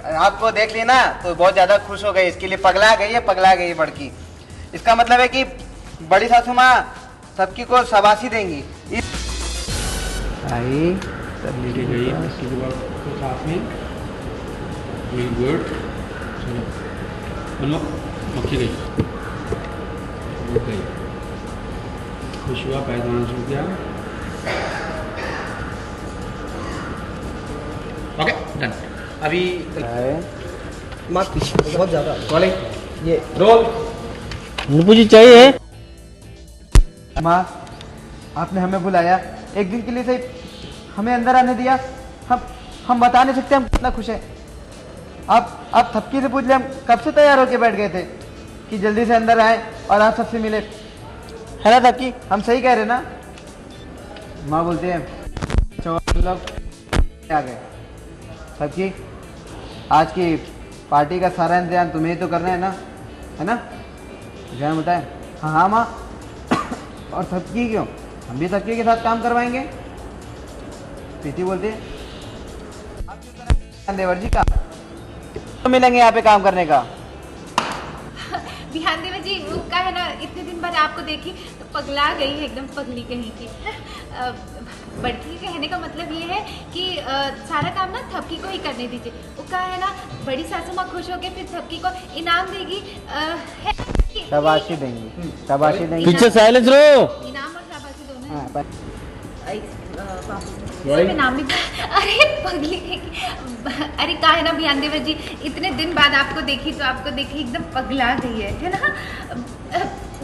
आपको देख ली ना तो बहुत ज्यादा खुश हो गई, इसके लिए पगला गई है बड़की। इसका मतलब है कि बड़ी सासू माँ सबकी को शाबाशी देंगी। आई तब लेके गई तो साथ में वेरी गुड। चलो मतलब मक्खी गई, वो गई, खुश हुआ, पैदाना शुरू किया। Okay done. अभी बहुत ज्यादा कॉलिंग ये रोल मुझे चाहिए। माँ आपने हमें बुलाया, एक दिन के लिए सही हमें अंदर आने दिया। हम बता नहीं सकते हम कितना खुश हैं। आप थपकी से पूछ ले, हम कब से तैयार होके बैठ गए थे कि जल्दी से अंदर आए और आप सबसे मिले, है ना थपकी? हम सही कह रहे ना? माँ बोलते हैं लोग आ गए। थपकी आज की पार्टी का सारा इंतजाम तुम्हें ही तो करना है ना? जैन बताए हाँ हाँ माँ। और थपकी क्यों, हम भी थपकी के साथ काम करवाएंगे। प्रीति बोलती है देवर जी का तो मिलेंगे यहाँ पे काम करने का। बिहान देवर जी का है ना, इतने दिन बाद आपको देखी तो पगला गई है, एकदम पगली कहीं की। बड़की के कहने का मतलब ये है कि सारा काम ना थपकी को ही करने दीजिए। वो कहा है ना, बड़ी सासू माँ खुश होके फिर थपकी को इनाम देगी। शाबाशी देंगी, शाबाशी देंगी। पीछे साइलेंस रहो। इनाम और शाबाशी दोनों हाँ, नाम भी। अरे पगली अरे कहा है ना बिहान देवर जी, इतने दिन बाद आपको देखी तो आपको देखी एकदम पगला गई है ना?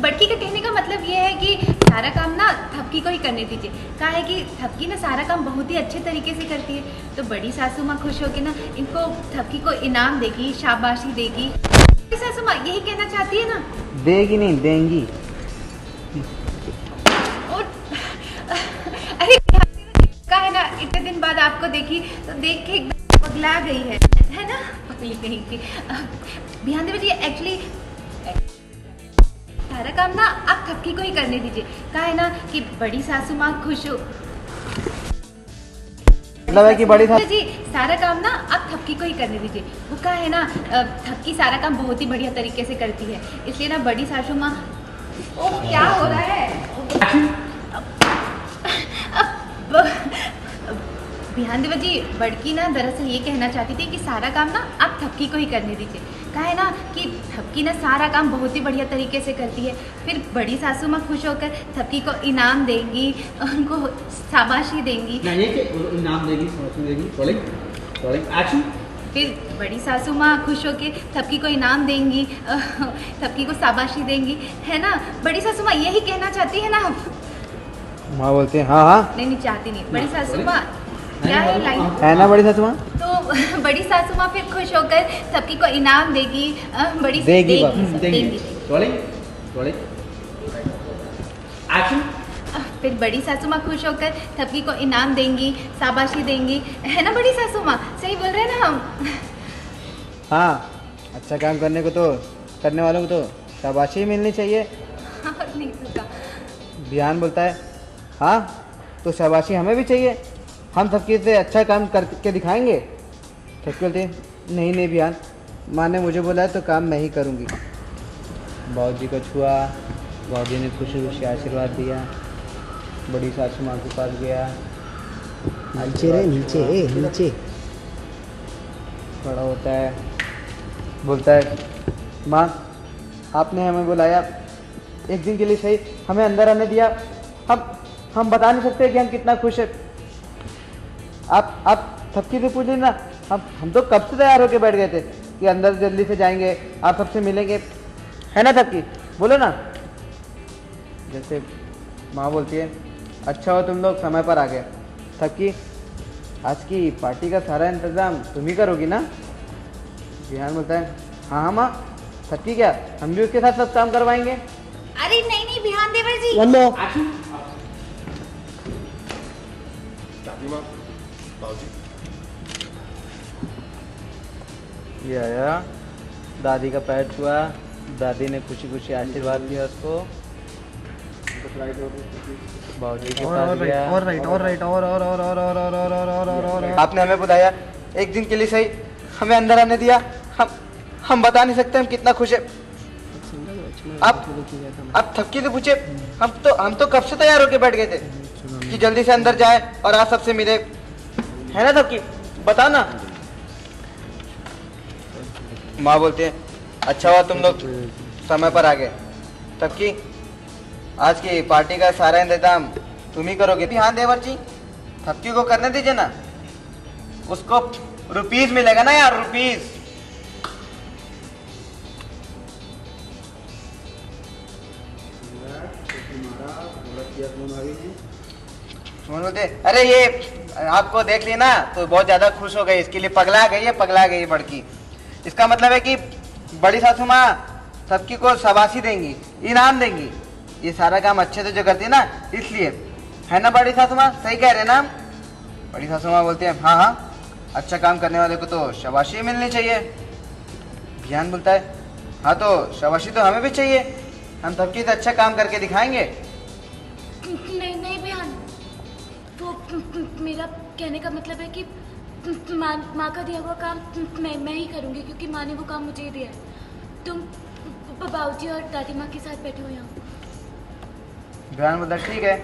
बड़की का कहने का मतलब ये है कि सारा काम ना थपकी को ही करने दीजिए। कहा है कि थपकी ना सारा काम बहुत ही अच्छे तरीके से करती है, तो बड़ी सासू माँ खुश होकर ना इनको थपकी को इनाम देगी, शाबाशी देगी। बड़ी सासू माँ यही कहना चाहती है ना? देगी नहीं, देंगी। और अरे का है ना, इतने दिन बाद आपको देखी तो देख के एकदम पगला गई है ना? पगली कहीं की। बिहान देवर जी एक्चुअली सारा काम ना आप थपकी को ही करने दीजिए। कहा है ना कि बड़ी सासू माँ खुश हो, मतलब है कि बड़ी सासू जी सारा काम ना आप थपकी को ही करने दीजिए। वो कहा है ना, थपकी सारा काम बहुत ही बढ़िया तरीके से करती है, इसलिए ना बड़ी सासू माँ। ओ क्या हो रहा है? बिहान देवर जी बड़की ना दरअसल ये कहना चाहती थी कि सारा काम ना आप थपकी को ही करने दीजिए। कहा है ना कि थपकी ना सारा काम बहुत ही बढ़िया तरीके से करती है, फिर बड़ी सासू माँ खुश होकर थपकी को इनाम देंगी, उनको शाबाशी देंगी। इनाम देगी, शाबाशी देगी। Calling action. फिर बड़ी सासू माँ खुश होकर थपकी को इनाम देंगी, थपकी को शाबाशी देंगी, है ना? बड़ी सासू माँ यही कहना चाहती है ना? माँ बोलते हैं हाँ। नहीं चाहती नहीं। बड़ी सासू माँ क्या है लाइन है ना? बड़ी सासू माँ तो बड़ी सासू माँ फिर खुश होकर सबकी को इनाम देगी, बड़ी देगी। एक्शन। फिर बड़ी सासू माँ खुश होकर सबकी को इनाम देंगी, शाबाशी देंगी, है ना? बड़ी सासू माँ सही बोल रहे हैं ना हम? हाँ, अच्छा काम करने को तो, करने वालों को तो शाबाशी मिलनी चाहिए। और नहीं तो क्या? बिहान बोलता है हाँ, तो शाबाशी हमें भी चाहिए, हम सबके से अच्छा काम करके दिखाएंगे। थपकी बोलते हैं नहीं बिहान, माँ ने मुझे बोला है तो काम मैं ही करूँगी। बाबूजी को छुआ, बाबूजी ने खुशी खुशी आशीर्वाद दिया, बड़ी सासू माँ के पास गया, नीचे खड़ा होता है, बोलता है माँ आपने हमें बुलाया, एक दिन के लिए सही हमें अंदर आने दिया। हम बता नहीं सकते कि हम कितना खुश है। आप थपकी से पूछ लेना, हम तो कब से तैयार होके बैठ गए थे कि अंदर जल्दी से जाएंगे, आप सबसे मिलेंगे, है ना थपकी? बोलो ना। जैसे माँ बोलती है अच्छा हो तुम लोग समय पर आ गए। थपकी आज की पार्टी का सारा इंतजाम तुम ही करोगी ना? बिहान बोलता है हाँ माँ। थपकी क्या, हम भी उसके साथ सब काम करवाएंगे? अरे नहीं बिहान देवर जी। ये आया, दादी का पैर छुआ, दादी ने खुशी खुशी आशीर्वाद दिया उसको, बाबूजी के पास गया। और आपने हमें बुलाया, एक दिन के लिए सही हमें अंदर आने दिया। हम बता नहीं सकते हम कितना खुश है। आप थपकी से पूछे, हम तो कब से तैयार होके बैठ गए थे कि जल्दी से अंदर जाए और आज सबसे मिले, है ना थपकी? बता ना। माँ बोलते हैं अच्छा हुआ तुम लोग समय पर आ गए। थपकी, आज की पार्टी का सारा इंतजाम तुम ही करोगे? हाँ देवर जी, थपकी को करने दीजिए ना, उसको रुपीस मिलेगा ना यार, रुपीस। सुमन बोलते अरे ये आपको देख ली ना तो बहुत ज्यादा खुश हो गई, इसके लिए पगला गई है बड़की। इसका मतलब है कि बड़ी सासू माँ सबकी को शाबाशी देंगी, इनाम देंगी, ये सारा काम अच्छे से जो करती है ना, इसलिए, है ना बड़ी सासू माँ? सही कह रहे ना? बड़ी सासू माँ बोलती है हाँ हाँ, अच्छा काम करने वाले को तो शाबाशी मिलनी चाहिए। ध्यान बोलता है हाँ तो शाबाशी तो हमें भी चाहिए, हम सबकी से अच्छा काम करके दिखाएंगे। नहीं नहीं बिहान, वो मेरा कहने का मतलब है कि माँ का दिया हुआ काम मैं ही करूँगी, क्योंकि माँ ने वो काम मुझे ही दिया है। तुम बाबूजी और दादी माँ के साथ बैठे हो यहाँ। ध्यान बोलता ठीक है,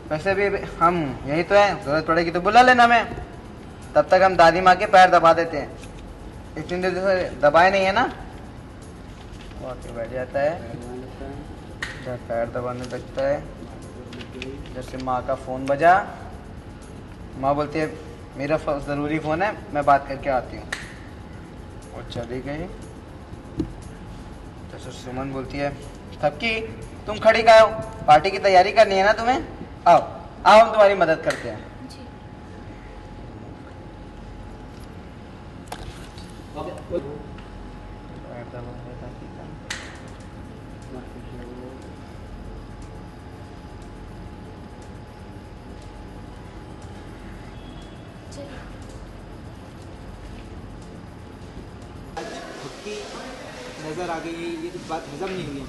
वैसे भी हम यही तो है, जरूरत पड़ेगी तो बुला लेना हमें, तब तक हम दादी माँ के पैर दबा देते हैं। इतनी देर से दबाए नहीं है ना, वो आके बैठ जाता है, पैर दबाने लगता है। जैसे माँ का फ़ोन बजा, माँ बोलती है मेरा ज़रूरी फ़ोन है, मैं बात करके आती हूँ। वो चली गई। जैसे सुमन बोलती है थपकी तुम खड़ी का हो, पार्टी की तैयारी करनी है ना तुम्हें, आओ आओ हम तुम्हारी मदद करते हैं। नजर आ गई, ये बात हजम नहीं हुई।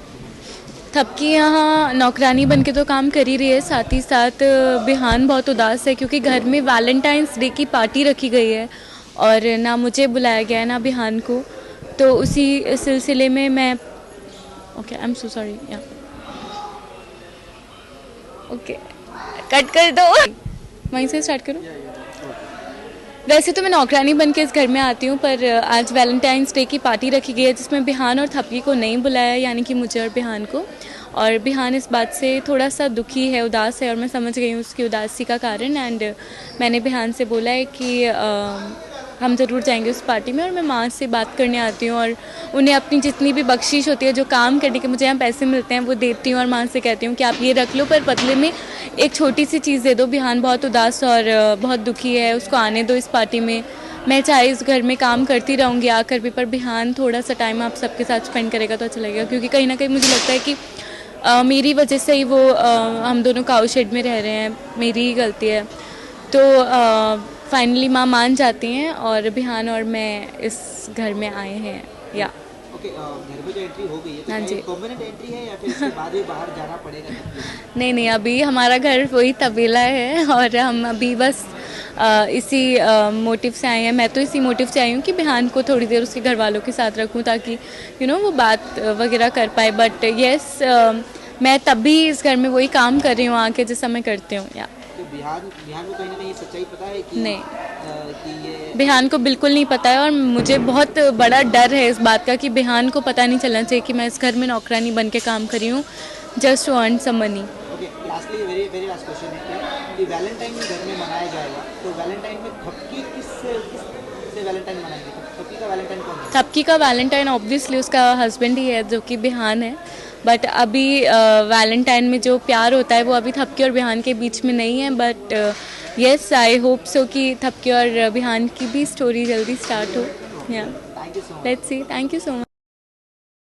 थपकी यहाँ नौकरानी बन के तो काम कर ही रही है, साथ ही साथ बिहान बहुत उदास है क्योंकि घर में वैलेंटाइंस डे की पार्टी रखी गई है और ना मुझे बुलाया गया है ना बिहान को। तो उसी सिलसिले में मैं okay, I am so sorry, या ओके कट कर दो, वहीं से स्टार्ट करूँ। वैसे तो मैं नौकरानी बन के इस घर में आती हूँ, पर आज वैलेंटाइंस डे की पार्टी रखी गई है जिसमें बिहान और थपकी को नहीं बुलाया, यानी कि मुझे और बिहान को। और बिहान इस बात से थोड़ा सा दुखी है, उदास है, और मैं समझ गई हूँ उसकी उदासी का कारण। एंड मैंने बिहान से बोला है कि हम ज़रूर जाएंगे उस पार्टी में, और मैं माँ से बात करने आती हूँ और उन्हें अपनी जितनी भी बख्शिश होती है, जो काम करने के मुझे यहाँ पैसे मिलते हैं, वो देती हूँ और माँ से कहती हूँ कि आप ये रख लो, पर बदले में एक छोटी सी चीज़ दे दो। बिहान बहुत उदास और बहुत दुखी है, उसको आने दो इस पार्टी में। मैं चाहे इस घर में काम करती रहूँगी आकर भी, पर बिहान थोड़ा सा टाइम आप सबके साथ स्पेंड करेगा तो अच्छा लगेगा, क्योंकि कहीं ना कहीं मुझे लगता है कि मेरी वजह से ही वो हम दोनों काऊ शेड में रह रहे हैं, मेरी ही गलती है। तो फाइनली माँ मान जाती हैं और बिहान और मैं इस घर में आए हैं। या ओके, घर में जो एंट्री हो गई है तो हाँ जी, परमानेंट एंट्री है या फिर इसके बाद भी बाहर जाना पड़ेगा? नहीं, अभी हमारा घर वही तबेला है और हम अभी बस इसी मोटिव से आए हैं। मैं तो इसी मोटिव से आई हूँ कि बिहान को थोड़ी देर उसके घर वालों के साथ रखूँ ताकि वो बात वगैरह कर पाए। बट येस, मैं तब भी इस घर में वही काम कर रही हूँ आके जैसा मैं करती हूँ। या तो बिहान को कहीं ना कहीं सच्चाई पता है कि नहीं, कि ये बिहान को बिल्कुल नहीं पता है, और मुझे बहुत बड़ा डर है इस बात का कि बिहान को पता नहीं चलना चाहिए कि मैं इस घर में नौकरानी बन के काम कर रही हूँ just to earn some money. Okay, lastly very last question है कि वैलेंटाइन घर में मनाया जाएगा, तो वैलेंटाइन में थपकी किससे वैलेंटाइन मनाएंगे? थपकी का वैलेंटाइन कौन है? थपकी का वैलेंटाइन ऑब्वियसली उसका हस्बैंड ही है जो कि बिहान है, बट अभी वैलेंटाइन में जो प्यार होता है वो अभी थपकी और बिहान के बीच में नहीं है। But yes, I hope so कि थपकी और बिहान की भी स्टोरी जल्दी स्टार्ट हो। या thank you so much. Let's see, thank you so much.